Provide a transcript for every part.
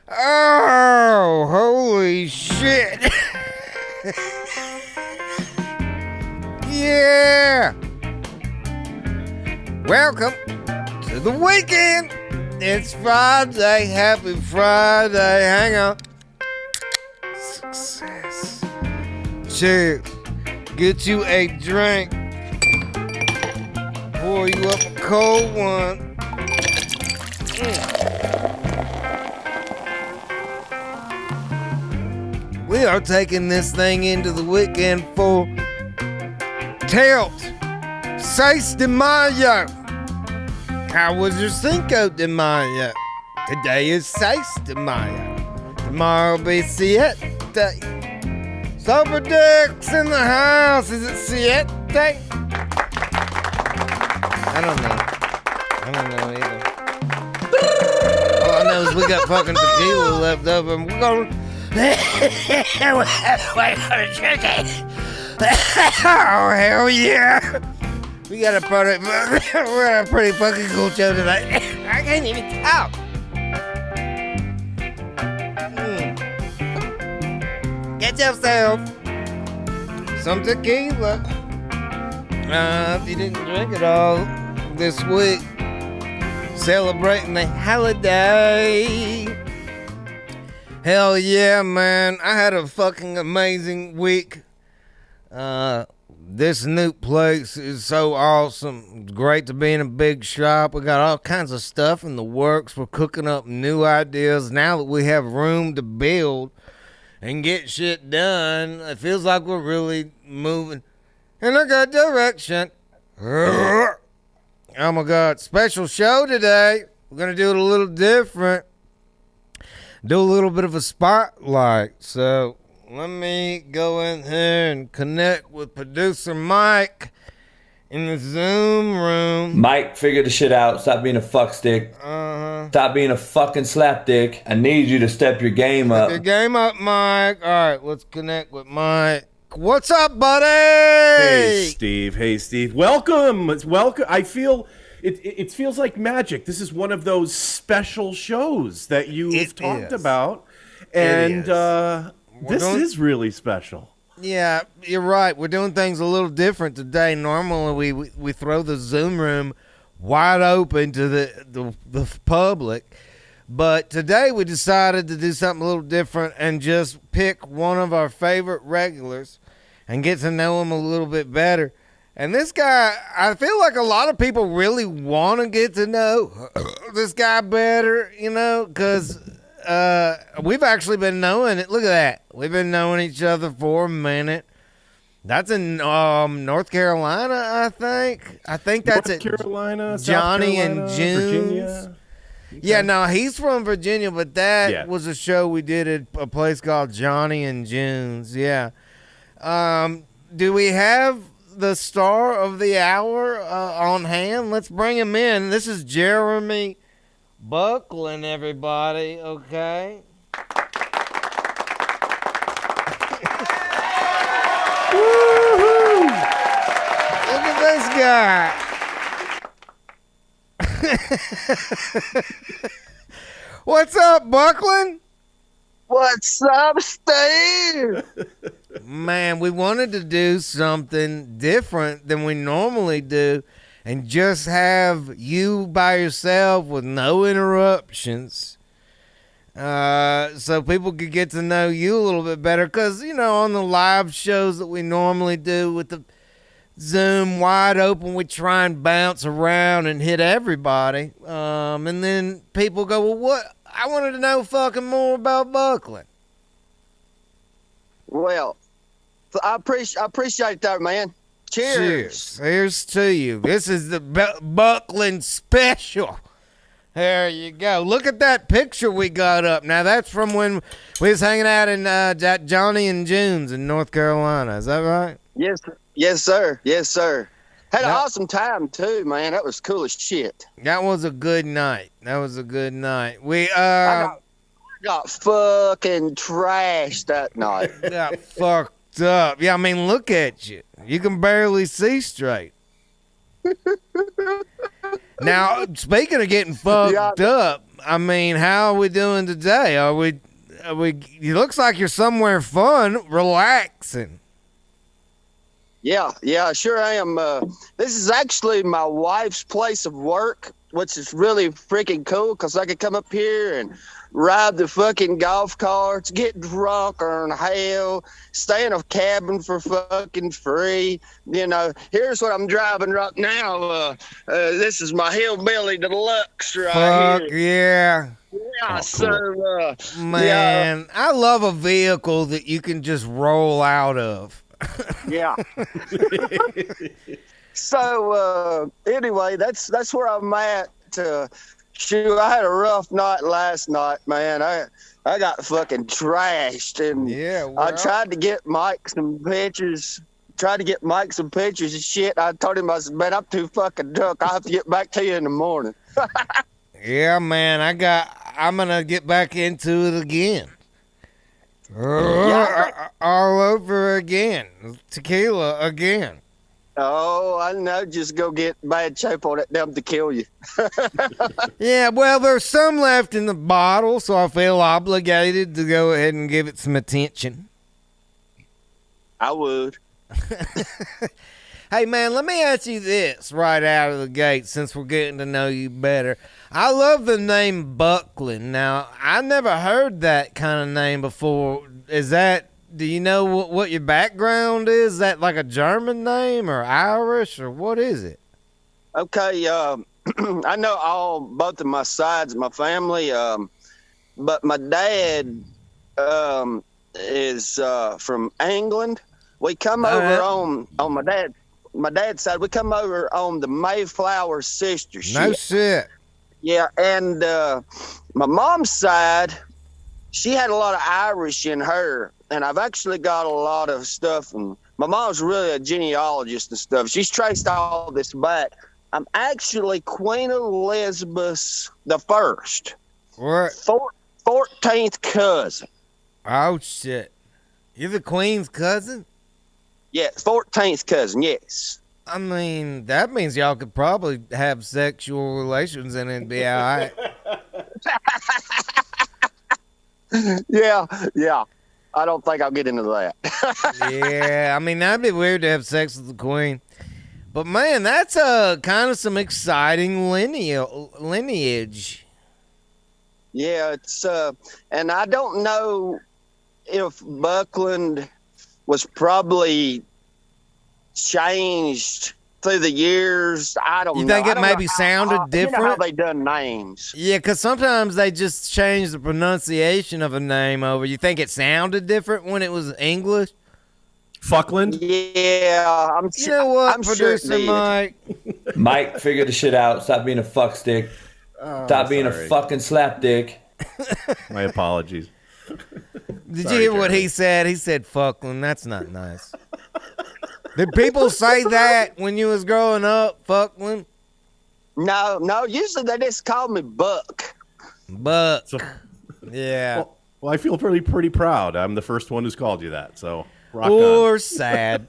Oh, holy shit. Yeah. Welcome to the weekend. It's Friday. Happy Friday. Hang on. Success. Cheers. Get you a drink. Pour you up a cold one. We are taking this thing into the weekend for Tilt 6 de Mayo. How was your Cinco de Mayo? Today is 6 de Mayo. Tomorrow will be 7. Sober Dicks in the house. Is it 7? I don't know either. All I know is we got fucking tequila left over and we're gonna wait for the turkey. Oh, hell yeah. We got a pretty fucking cool show tonight. I can't even talk. Get yourself some tequila. If you didn't drink it all this week, celebrating the holiday. Hell yeah, man. I had a fucking amazing week. This new place is so awesome. It's great to be in a big shop. We got all kinds of stuff in the works. We're cooking up new ideas. Now that we have room to build and get shit done, it feels like we're really moving in a good direction. Oh my God. Special show today. We're going to do it a little different. Do a little bit of a spotlight. So let me go in here and connect with producer Mike in the Zoom room. Mike, figure the shit out. Stop being a fuckstick. Stop being a fucking slapdick. I need you to step your game up. Step your game up, Mike. All right, let's connect with Mike. What's up, buddy? Hey, Steve. Welcome. Welcome. I feel it feels like magic. This is one of those special shows that you've talked about, and this is really special. Yeah, you're right. We're doing things a little different today. Normally, we throw the Zoom room wide open to the public, but today we decided to do something a little different and just pick one of our favorite regulars and get to know him a little bit better. And this guy, I feel like a lot of people really want to get to know this guy better, you know, because we've actually been knowing it. Look at that. We've been knowing each other for a minute. That's in North Carolina, I think. I think that's North Carolina, Johnny South Carolina, and June's. Virginia. Okay. Yeah, no, he's from Virginia, but that was a show we did at a place called Johnny and June's. Yeah. Do we have the star of the hour on hand? Let's bring him in. This is Jeremy Buckland, everybody. Okay. Woo-hoo! Look at this guy. What's up, Buckland? What's up, Steve? Man, we wanted to do something different than we normally do and just have you by yourself with no interruptions, so people could get to know you a little bit better. Because, you know, on the live shows that we normally do with the Zoom wide open, we try and bounce around and hit everybody. And then people go, well, what? I wanted to know fucking more about Buckland. Well, I appreciate that, man. Cheers. Here's to you. This is the Buckland special. There you go. Look at that picture we got up. Now, that's from when we was hanging out in Johnny and June's in North Carolina. Is that right? Yes, sir. Had an awesome time, too, man. That was cool as shit. That was a good night. We I got fucking trashed that night. got fucked up. Yeah, I mean, look at you. You can barely see straight. Now, speaking of getting fucked up, I mean, how are we doing today? Are we? It looks like you're somewhere fun, relaxing. Yeah, I sure am. This is actually my wife's place of work, which is really freaking cool because I could come up here and ride the fucking golf carts, get drunk or in hell, stay in a cabin for fucking free. You know, here's what I'm driving right now. This is my Hillbilly Deluxe right Fuck here. yeah. Yeah, so, man, I love a vehicle that you can just roll out of. Yeah. So anyway, that's where I'm at. Shoot, I had a rough night last night, man. I got fucking trashed, and I tried to get Mike some pictures. And shit. I told him, I said, man, I'm too fucking drunk. I have to get back to you in the morning. Yeah, man, I'm gonna get back into it again. All over again. Tequila again. Oh, I know. Just go get bad shape on it, them to kill you. Yeah, well, there's some left in the bottle, so I feel obligated to go ahead and give it some attention. I would. Hey, man, let me ask you this right out of the gate since we're getting to know you better. I love the name Buckland. Now, I never heard that kind of name before. Do you know what your background is? Is that like a German name or Irish or what is it? Okay, I know both of my sides of my family, but my dad is from England. We come over on my dad's side. We come over on the Mayflower sister ship. No shit. Yeah, and my mom's side, she had a lot of Irish in her, and I've actually got a lot of stuff. And my mom's really a genealogist and stuff. She's traced all this back. I'm actually Queen Elizabeth the First. What? 14th cousin. Oh shit! You're the Queen's cousin? Yeah, 14th cousin. Yes. I mean, that means y'all could probably have sexual relations and it'd be all right. Yeah. I don't think I'll get into that. Yeah, I mean, that'd be weird to have sex with the Queen. But, man, that's kind of some exciting lineage. Yeah, it's and I don't know if Buckland was probably changed through the years. I don't know. You think it maybe sounded different? You know how they done names. Yeah, because sometimes they just change the pronunciation of a name over. You think it sounded different when it was English? Fuckland? Yeah, you know what, I'm producer sure Mike? Mike, figure the shit out. Stop being a fuck stick. Stop being a fucking slap dick. My apologies. Did you hear what he said? He said Fuckland. That's not nice. Did people say that when you was growing up, Fuckland? No. Usually they just call me Buck. Buck. Yeah. Well, I feel pretty proud. I'm the first one who's called you that. So rock or on. Sad.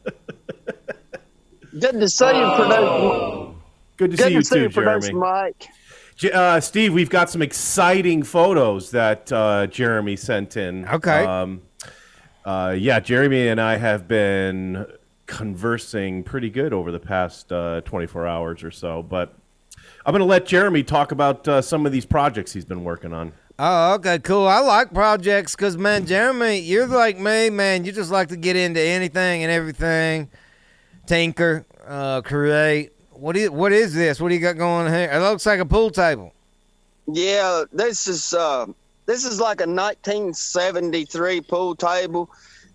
Good to see you, producer. Good to see you too, Jeremy. Mike. Steve, we've got some exciting photos that Jeremy sent in. Okay. Yeah, Jeremy and I have been conversing pretty good over the past 24 hours or so, but I'm going to let Jeremy talk about some of these projects he's been working on. Oh, okay, cool. I like projects because, man, Jeremy, you're like me, man. You just like to get into anything and everything, tinker, create. What is this? What do you got going here? It looks like a pool table. Yeah, this is like a 1973 pool table,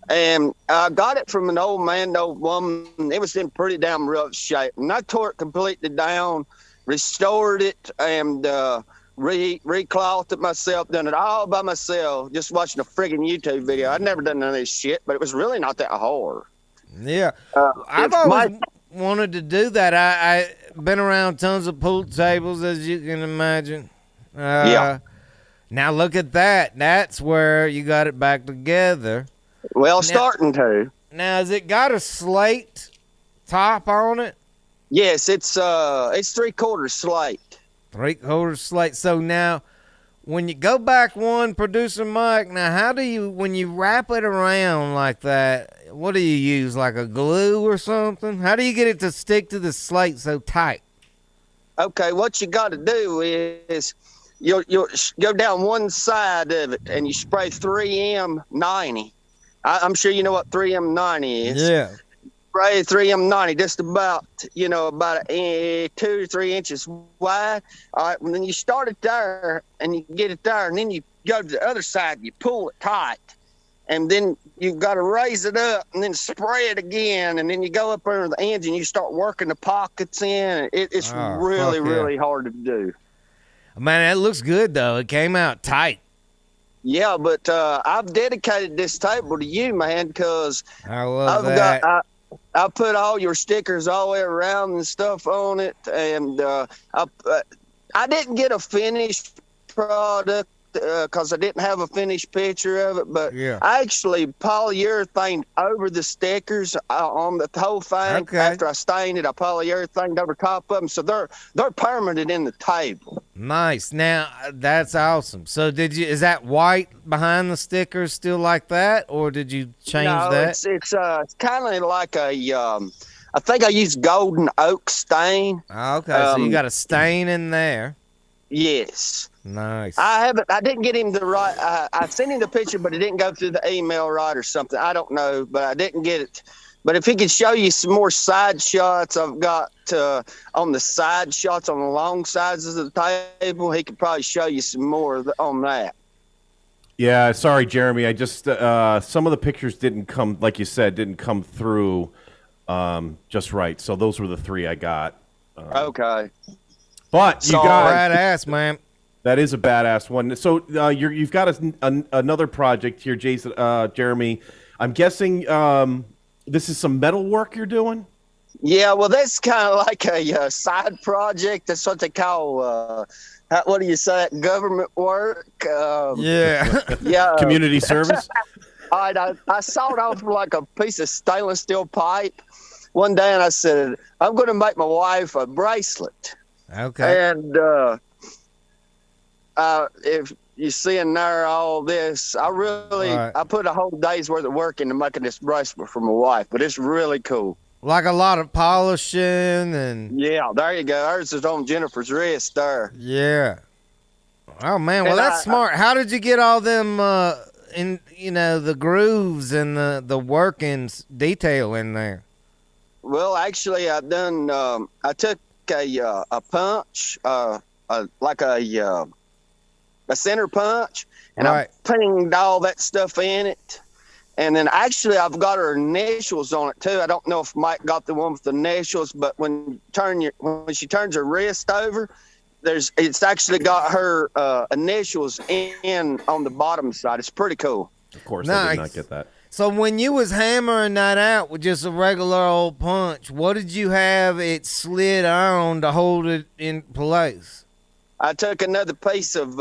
and I got it from an old man, old woman. It was in pretty damn rough shape, and I tore it completely down, restored it, and reclothed it myself, done it all by myself, just watching a friggin' YouTube video. I'd never done none of this shit, but it was really not that hard. Yeah, I've always wanted to do that. I've been around tons of pool tables, as you can imagine. Yeah. Now look at that. That's where you got it back together. Well, starting to. Now, has it got a slate top on it? Yes, it's 3/4 slate. 3/4 slate. So now, when you go back one, producer Mike, now how do you, when you wrap it around like that, what do you use, like a glue or something? How do you get it to stick to the slate so tight? Okay, what you got to do is you'll go down one side of it and you spray 3M90. I'm sure you know what 3M90 is. Yeah. Spray 3M90, just about 2 to 3 inches wide. All right, and then you start it there and you get it there, and then you go to the other side, you pull it tight, and then you've got to raise it up and then spray it again, and then you go up under the engine, you start working the pockets in. It's really hard to do. Man, that looks good though. It came out tight. Yeah, but I've dedicated this table to you, man, because I love that. I put all your stickers all the way around and stuff on it, and I didn't get a finished product because I didn't have a finished picture of it, but I actually polyurethane over the stickers on the whole thing. Okay. After I stained it, I polyurethane over top of them, so they're permanent in the table. Nice. Now that's awesome. So is that white behind the stickers still like that, or did you change that? It's kind of like I think I used golden oak stain. Okay, so you got a stain in there. Yes. Nice. I didn't get him the right. I sent him the picture, but it didn't go through the email right or something. I don't know, but I didn't get it. But if he could show you some more side shots, I've got on the side shots on the long sides of the table. He could probably show you some more on that. Yeah, sorry, Jeremy. I just some of the pictures didn't come, like you said, didn't come through just right. So those were the 3 I got. Okay. But you got badass, man. That is a badass one. So you've got another project here, Jason, Jeremy. I'm guessing this is some metal work you're doing? Yeah, well, that's kind of like a side project. That's what they call, what do you say, government work? Yeah. Community service? I sawed off like a piece of stainless steel pipe one day, and I said, I'm going to make my wife a bracelet. Okay. And if you see in there all this, I put a whole day's worth of work into making this bracelet for my wife, but it's really cool. Like a lot of polishing and... Yeah, there you go. Hers is on Jennifer's wrist there. Yeah. Oh, man. Well, that's smart. How did you get all them, the grooves and the workings detail in there? Well, actually, I took a punch, like a center punch, and I pinged all that stuff in it. And then actually I've got her initials on it too. I don't know if Mike got the one with the initials, but when she turns her wrist over, it's actually got her initials in on the bottom side. It's pretty cool. Of course, nice. I did not get that. So when you was hammering that out with just a regular old punch, what did you have it slid on to hold it in place? I took another piece of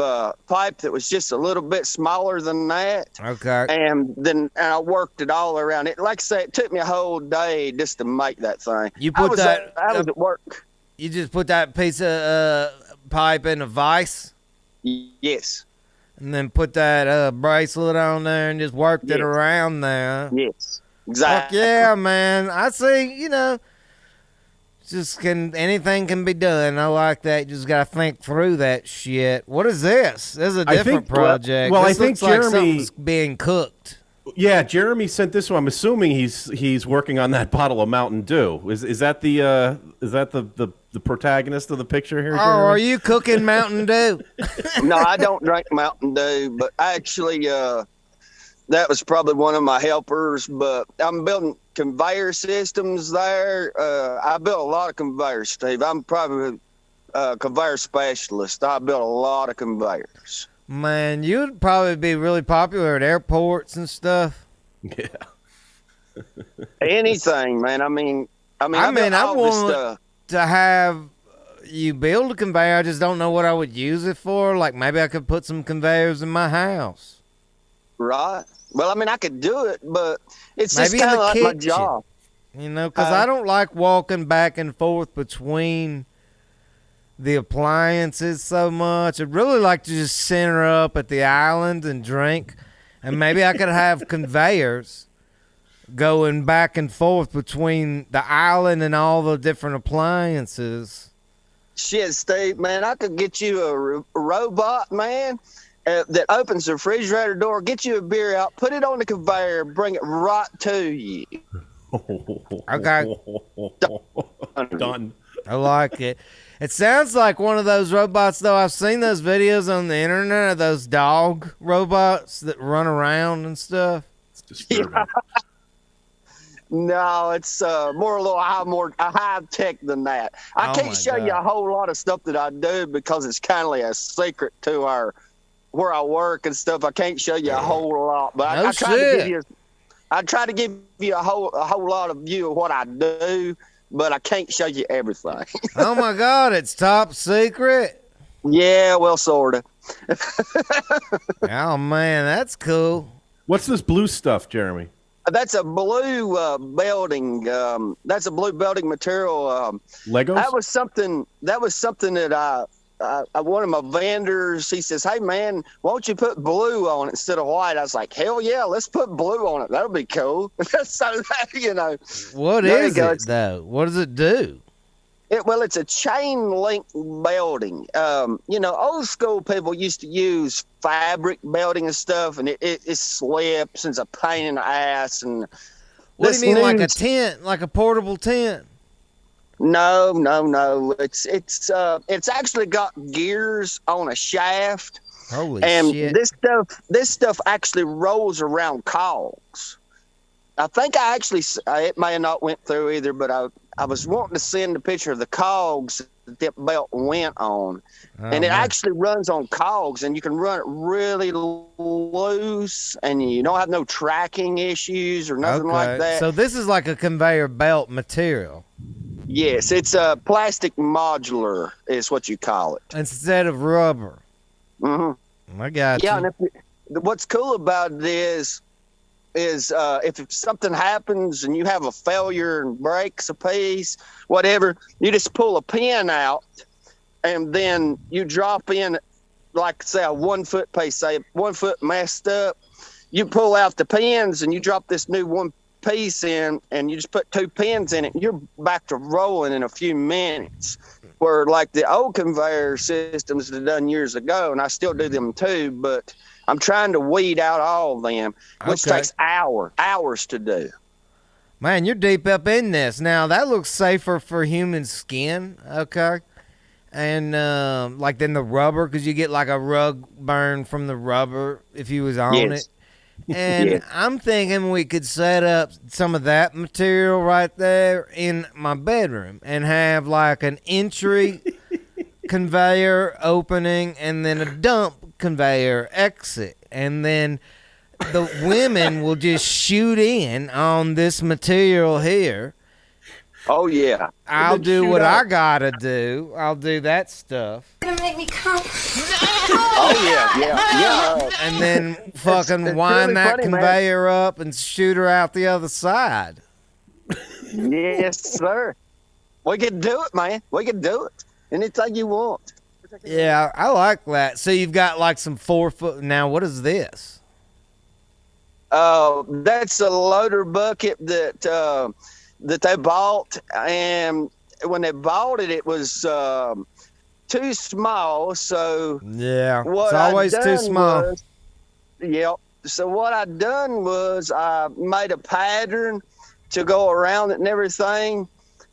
pipe that was just a little bit smaller than that. Okay. And I worked it all around it. Like I say, it took me a whole day just to make that thing. You put I was at work. You just put that piece of pipe in a vise? Yes. And then put that bracelet on there and just worked it around there. Yes. Exactly. Fuck yeah, man. I see, anything can be done. I like that. You just got to think through that shit. What is this? This is a different project. Well, this I think looks like Jeremy something's being cooked. Yeah, Jeremy sent this one. I'm assuming he's working on that bottle of Mountain Dew. Is that the protagonist of the picture here, Jeremy? Oh, are you cooking Mountain Dew? No, I don't drink Mountain Dew, but actually that was probably one of my helpers. But I'm building conveyor systems there. I built a lot of conveyors, Steve. I'm probably a conveyor specialist. I built a lot of conveyors. Man, you'd probably be really popular at airports and stuff. Yeah. Anything, man. I want to have you build a conveyor. I just don't know what I would use it for. Like maybe I could put some conveyors in my house. Right. Well, I could do it, but it's maybe just kind of like my job. Because I don't like walking back and forth between the appliances so much. I'd really like to just center up at the island and drink, and maybe I could have conveyors going back and forth between the island and all the different appliances. Shit, Steve, man, I could get you a robot, man, that opens the refrigerator door, get you a beer out, put it on the conveyor, bring it right to you. Okay. Done. I like it. It sounds like one of those robots, though. I've seen those videos on the internet of those dog robots that run around and stuff. It's disturbing. Yeah. No, it's more a little high tech than that. I can't show you a whole lot of stuff that I do because it's kind of like a secret to where I work and stuff. I can't show you a whole lot, but I try to give you a whole lot of view of what I do, but I can't show you everything. Oh my God, it's top secret. Yeah, well, sort of. Oh man, that's cool. What's this blue stuff, Jeremy? That's a blue belting. That's a blue belting material. Legos. That was something that one of my vendors, he says, "Hey man, why don't you put blue on it instead of white?" I was like, "Hell yeah, let's put blue on it. That'll be cool." So What is it though? What does it do? It's a chain link belting. Old school people used to use fabric belting and stuff, and it slips and it's a pain in the ass. And what do you mean, like a tent, like a portable tent? No. It's actually got gears on a shaft. Holy shit! This stuff actually rolls around cogs. I think it may have not went through either, but I was wanting to send a picture of the cogs that belt went on. And it actually runs on cogs, and you can run it really loose, and you don't have no tracking issues or nothing like that. So this is like a conveyor belt material. Yes, it's a plastic modular is what you call it. Instead of rubber. Mm-hmm. I got you. And what's cool about it is if something happens and you have a failure and breaks a piece, whatever, you just pull a pin out and then you drop in, like say a 1 foot piece, say 1 foot messed up, you pull out the pins and you drop this new one piece in and you just put 2 pins in it and you're back to rolling in a few minutes. Where like the old conveyor systems that done years ago, and I still do them too, but I'm trying to weed out all of them, which takes hours to do. Man, you're deep up in this. Now, that looks safer for human skin, okay? And like than the rubber, because you get like a rug burn from the rubber if you was on it. And I'm thinking we could set up some of that material right there in my bedroom and have like an entry conveyor opening and then a dump conveyor exit, and then the women will just shoot in on this material here. Oh yeah, I'll do what I gotta do. I'll do that stuff. Gonna make me come. Oh yeah. And then fucking wind really that conveyor up and shoot her out the other side. Yes, sir. We can do it, man. We can do it. Anything you want. Yeah, I like that. So you've got like some 4 foot. Now, what is this? That's a loader bucket that they bought, and when they bought it, it was too small. So yeah, it's always too small. So what I done was I made a pattern to go around it and everything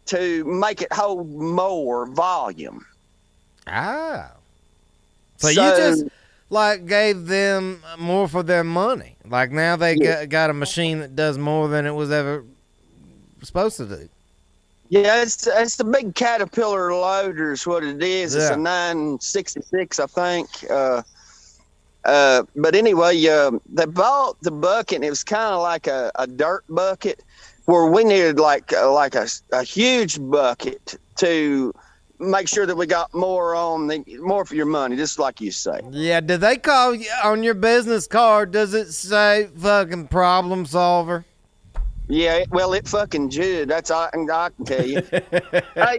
to make it hold more volume. So you just like gave them more for their money. Like now they got a machine that does more than it was ever supposed to do. Yeah, it's the big Caterpillar loader is what it is. Yeah. It's a 966, I think. But anyway, they bought the bucket, and it was kind of like a dirt bucket, where we needed like a huge bucket to make sure that we got more for your money, just like you say. Yeah, do they call you on your business card? Does it say fucking problem solver? Yeah, well, it fucking did. That's all I can tell you. Hey,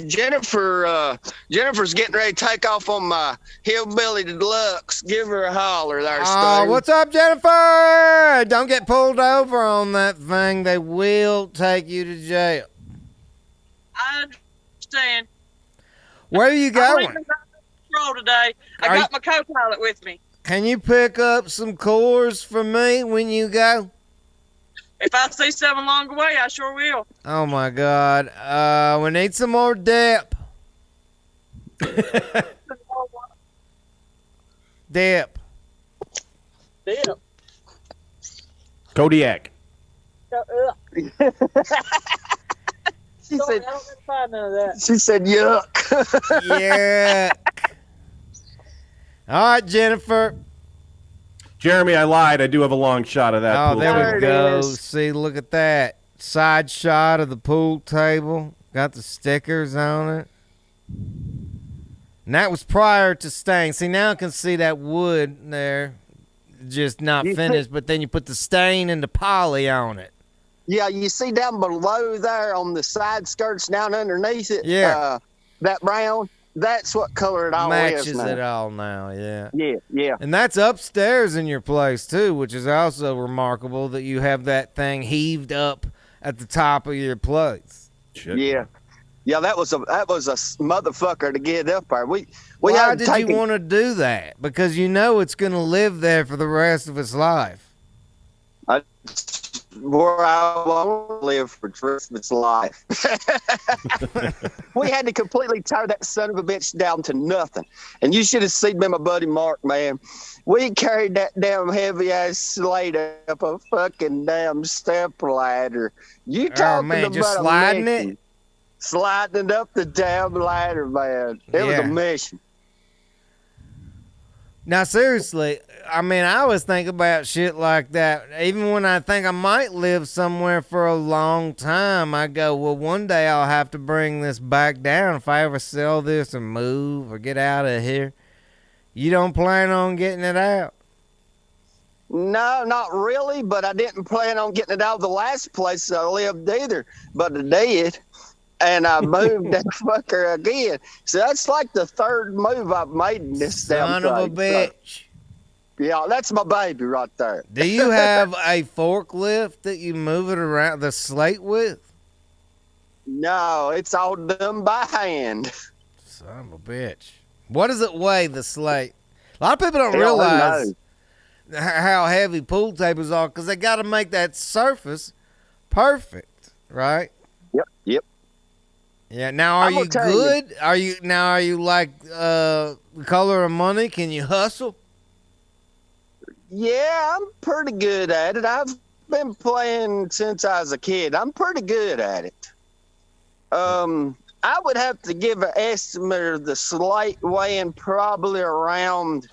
Jennifer's getting ready to take off on my Hillbilly Deluxe. Give her a holler there, Steve. What's up, Jennifer? Don't get pulled over on that thing. They will take you to jail. I understand. Where are you I'm going? leaving patrol today. I got my co-pilot with me. Can you pick up some cores for me when you go? If I see something along the way, I sure will. Oh my God. We need some more dip. Dip. Dip. Kodiak. She said, I don't find none of that. she said, yuck. Yeah. All right, Jennifer. Jeremy, I lied. I do have a long shot of that. Oh, pool there table. we it go. is. See, look at that. Side shot of the pool table. Got the stickers on it. And that was prior to stain. See, now I can see that wood there. Just not You finished, but then you put the stain and the poly on it. Yeah, you see down below there on the side skirts down underneath it? Yeah. That brown? That's what color it all Matches is now. it all now, yeah. Yeah. And that's upstairs in your place, too, which is also remarkable that you have that thing heaved up at the top of your place. Shit. Yeah. Yeah, that was a motherfucker to get up there. We Why had to did take you it- want to do that? Because you know it's going to live there for the rest of its life. where I want to live for the rest of its life. We had to completely tear that son of a bitch down to nothing. And you should have seen me, my buddy Mark, man. We carried that damn heavy ass slate up a fucking damn step ladder. You talking man, about just a sliding mission. it? Sliding it up the damn ladder, man. It was Yeah. a mission. Now, seriously, I mean, I always think about shit like that. Even when I think I might live somewhere for a long time, I go, well, one day I'll have to bring this back down if I ever sell this or move or get out of here. You don't plan on getting it out? No, not really, but I didn't plan on getting it out of the last place I lived either, but I did. And I moved that fucker again. So that's like the third move I've made in this damn Son of a place. bitch. So, yeah, that's my baby right there. Do you have a forklift that you move it around the slate with? No, it's all done by hand. Son of a bitch. What does it weigh, the slate? A lot of people don't Hell realize no. how heavy pool tables are because they got to make that surface perfect, right? Yep. Yeah. Now, are I'm you gonna tell you. good? Are you like the color of money? Can you hustle? Yeah, I'm pretty good at it. I've been playing since I was a kid. I'm pretty good at it. I would have to give an estimate of the slate weighing probably around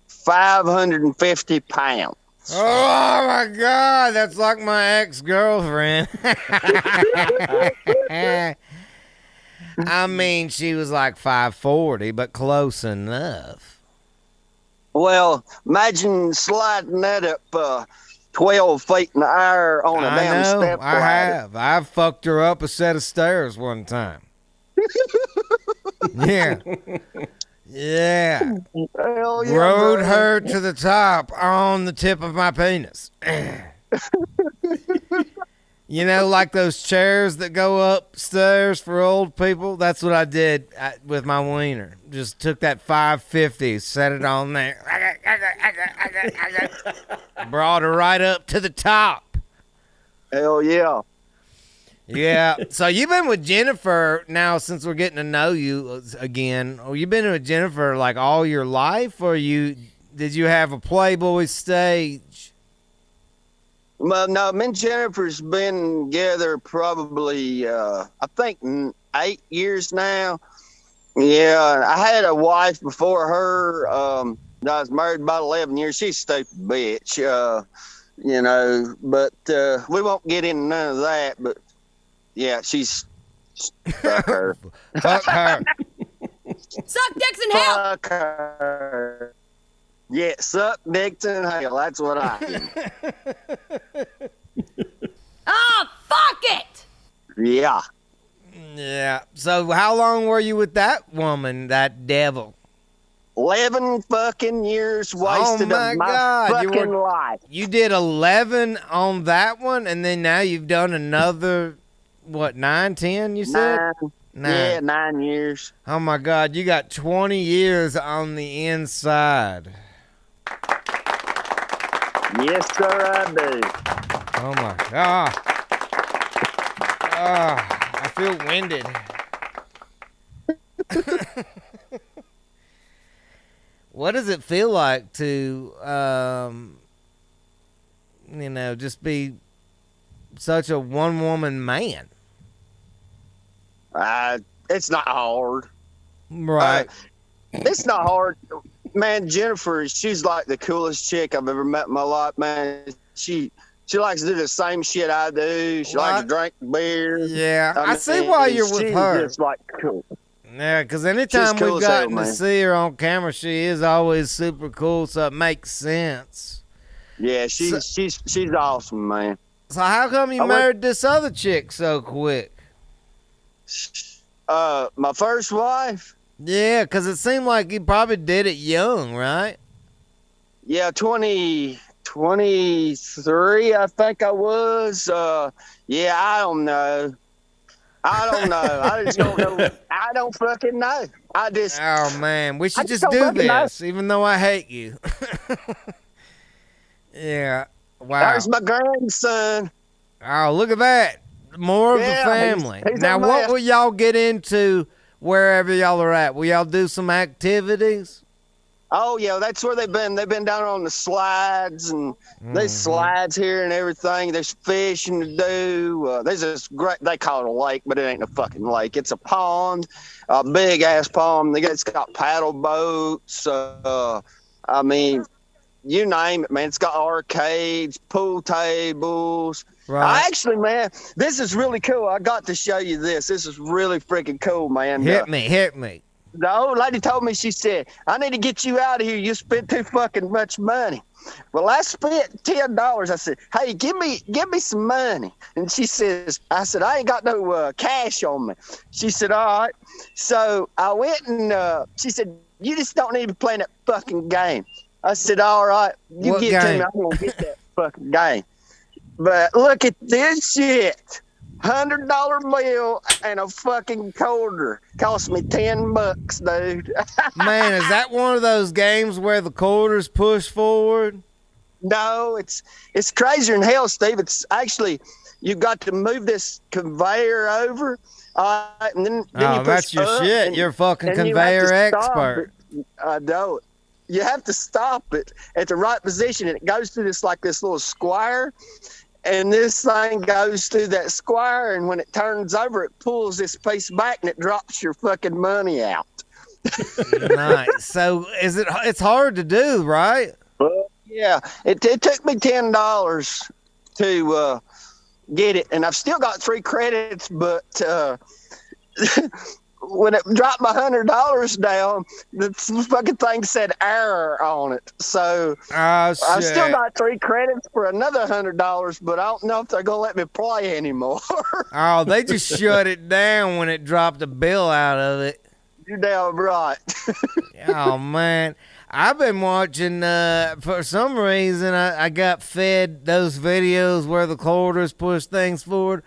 550 pounds. Oh my God, that's like my ex-girlfriend. I mean, she was like 540, but close enough. Well, imagine sliding that up 12 feet in the air on a I damn know, step I ladder. have. I've fucked her up a set of stairs one time. Yeah. Yeah. Hell yeah, Rode brother. her to the top on the tip of my penis. You know, like those chairs that go upstairs for old people? That's what I did with my wiener. Just took that 550, set it on there. Brought her right up to the top. Hell yeah. Yeah. So you've been with Jennifer now since we're getting to know you again. You've been with Jennifer like all your life, or did you have a Playboy stage? Well, no, me and Jennifer's been together probably, I think 8 years now. Yeah, I had a wife before her. I was married about 11 years. She's a stupid bitch, you know, but we won't get into none of that. But yeah, she's fuck her. Fuck her. Suck dicks in hell. Fuck her. Yeah, suck dicks in hell. That's what I do. Ah, fuck it! Yeah. Yeah. So how long were you with that woman, that devil? 11 fucking years wasted of my fucking life. You did 11 on that one, and then now you've done another, what, 9, 10, you said? 9. Yeah, 9 years. Oh, my God. You got 20 years on the inside. Yes, sir, I do. Oh, my God. I feel winded. What does it feel like to, just be such a one-woman man? It's not hard. Right. It's not hard. Man, Jennifer, she's like the coolest chick I've ever met in my life, man. She likes to do the same shit I do. She likes to drink beer. Yeah, I see why you're with her. She's just like cool. Yeah, because anytime cool we've gotten to see her on camera, she is always super cool, so it makes sense. Yeah, she's awesome, man. So how come you married this other chick so quick? My first wife? Yeah, because it seemed like you probably did it young, right? Yeah, 23, I think I was. Yeah, I don't know. I just don't know. I don't fucking know. Oh, man. We should just do this, even though I hate you. Yeah. Wow. There's my grandson. Oh, look at that. More of the family. He's now, what will y'all get into wherever y'all are at? Will y'all do some activities? Oh, yeah, that's where they've been. They've been down on the slides, and there's slides here and everything. There's fishing to do. There's this great, they call it a lake, but it ain't a fucking lake. It's a pond, a big-ass pond. It's got paddle boats. I mean, you name it, man. It's got arcades, pool tables. Right. Man, this is really cool. I got to show you this. This is really freaking cool, man. Hit me. The old lady told me, she said, I need to get you out of here. You spent too fucking much money. Well, I spent $10. I said, hey, give me some money. And she says, I said, I ain't got no cash on me. She said, all right. So I went and she said, you just don't need to be playing that fucking game. I said, all right, you get to me. I'm going to get that fucking game. But look at this shit. $100 bill and a fucking quarter cost me $10, dude. Man, is that one of those games where the quarters push forward? No, it's crazier than hell, Steve. It's actually, you've got to move this conveyor over, and then you push that's your shit. You're a fucking conveyor expert. I know it. You have to stop it at the right position, and it goes through this little square. And this thing goes through that square, and when it turns over, it pulls this piece back, and it drops your fucking money out. Nice. So it's hard to do, right? Yeah. It took me $10 to get it, and I've still got 3 credits, but when it dropped my $100 down, the fucking thing said error on it. So I've still got 3 credits for another $100, but I don't know if they're gonna let me play anymore. Oh, they just shut it down when it dropped a bill out of it. You're damn right. Oh man, I've been watching. For some reason, I got fed those videos where the quarters push things forward.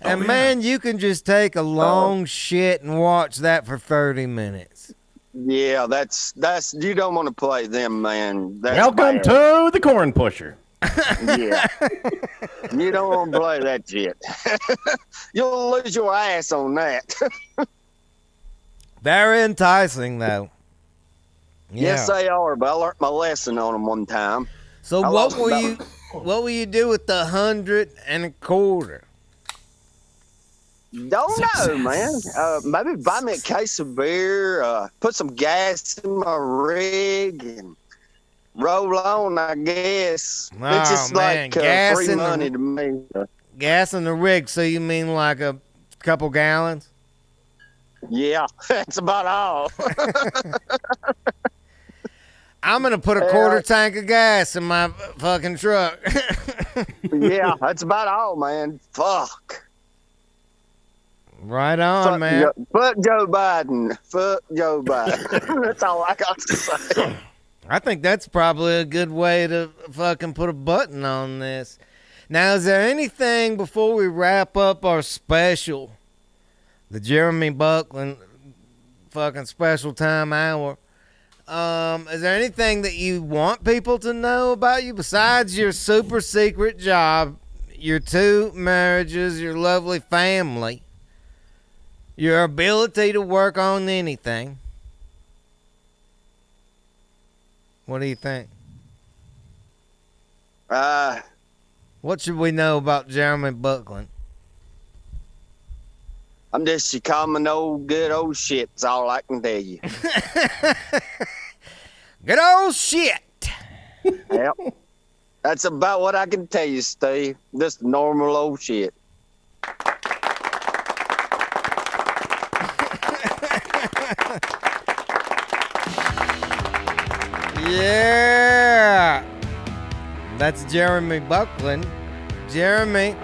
And man, you can just take a long shit and watch that for 30 minutes. Yeah, that's you don't want to play them, man. That's Welcome bad. to the Corn Pusher. Yeah. You don't want to play that shit. You'll lose your ass on that. Very enticing, though. Yeah. Yes, they are, but I learned my lesson on them one time. So what will you do with the 100 and a quarter? Don't know, man. Maybe buy me a case of beer, put some gas in my rig, and roll on, I guess. It's just like free money to me. Gas in the rig, so you mean like a couple gallons? Yeah, that's about all. I'm going to put a quarter tank of gas in my fucking truck. Yeah, that's about all, man. Fuck. Right on, man. Fuck Joe Biden. Fuck Joe Biden. That's all I got to say. I think that's probably a good way to fucking put a button on this. Now, is there anything before we wrap up our special, the Jeremy Buckland fucking special time hour? Is there anything that you want people to know about you besides your super secret job, your 2 marriages, your lovely family, your ability to work on anything? What do you think? What should we know about Jeremy Buckland? I'm just your common old good old shit. That's all I can tell you. Good old shit. Yep. That's about what I can tell you, Steve. Just normal old shit. Yeah. That's Jeremy Buckland. Jeremy,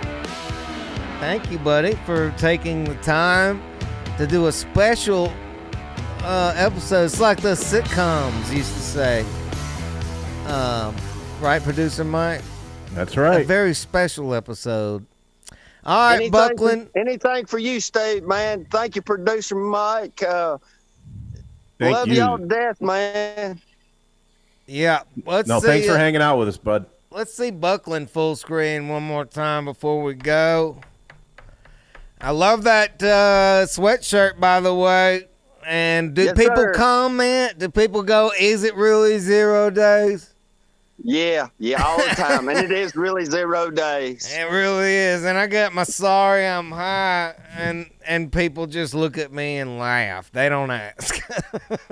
thank you, buddy, for taking the time to do a special episode. It's like the sitcoms used to say. Right, producer Mike? That's right. A very special episode. All right, Buckland. Anything for you, Steve, man. Thank you, producer Mike. Love you. y'all to death, man. Yeah. Thanks for hanging out with us, bud. Let's see Buckland full screen one more time before we go. I love that sweatshirt, by the way. And do people comment? Do people go, is it really 0 days? Yeah, all the time. And it is really 0 days. It really is. And I got my sorry I'm high, and people just look at me and laugh. They don't ask.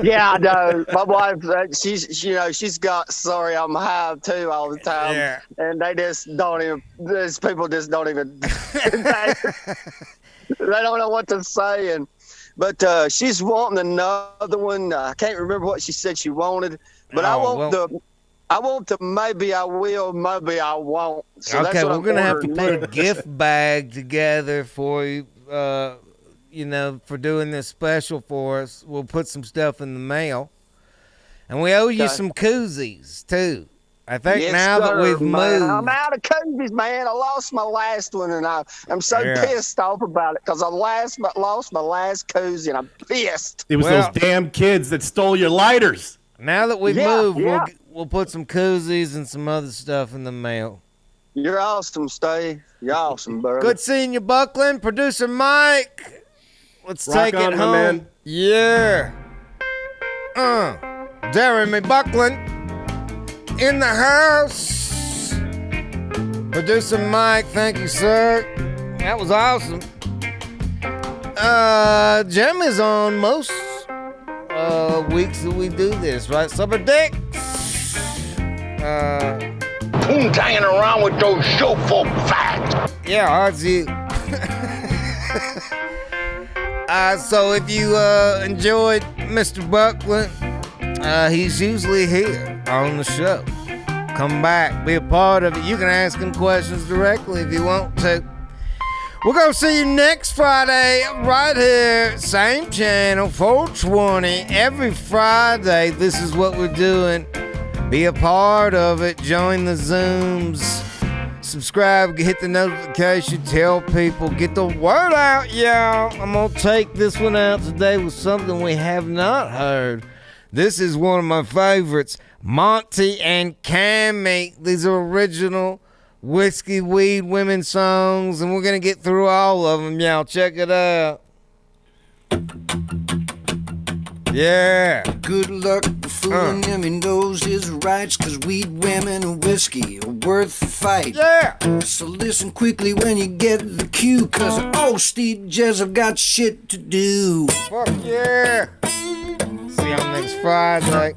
Yeah, I know. My wife, she's got sorry I'm high too all the time. Yeah. And they just don't even, these people just don't even, they don't know what to say. But she's wanting another one. I can't remember what she said she wanted, but I want the maybe I will, maybe I won't. So okay, we're going to have to ordering put a gift bag together for you, for doing this special for us. We'll put some stuff in the mail. And we owe you some koozies, too. I think that we've moved. I'm out of koozies, man. I lost my last one, and I'm so pissed off about it because I lost my last koozie, and I'm pissed. It was those damn kids that stole your lighters. Now that we've moved, we'll put some koozies and some other stuff in the mail. You're awesome, Steve. You're awesome, brother. Good seeing you, Buckland. Producer Mike. Let's take it home. Man. Yeah. Jeremy Buckland in the house. Producer Mike, thank you, sir. That was awesome. Jeremy's on most weeks that we do this, right? Supper Dicks. Hanging around with those show folk facts. Yeah, how's you? So if you enjoyed Mr. Buckland, he's usually here on the show. Come back, be a part of it. You can ask him questions directly if you want to. We're going to see you next Friday right here, same channel, 420. Every Friday, this is what we're doing. Be a part of it. Join the Zooms. Subscribe, hit the notification, tell people, get the word out, y'all. I'm going to take this one out today with something we have not heard. This is one of my favorites, Monty and Cammy. These are original Whiskey Weed Women songs, and we're going to get through all of them, y'all. Check it out. Yeah. Good luck fooling him, he knows his rights, 'cause weed, women, and whiskey are worth the fight. Yeah. So listen quickly when you get the cue, 'cause Steve Jessup got shit to do. Fuck yeah. See y'all next Friday.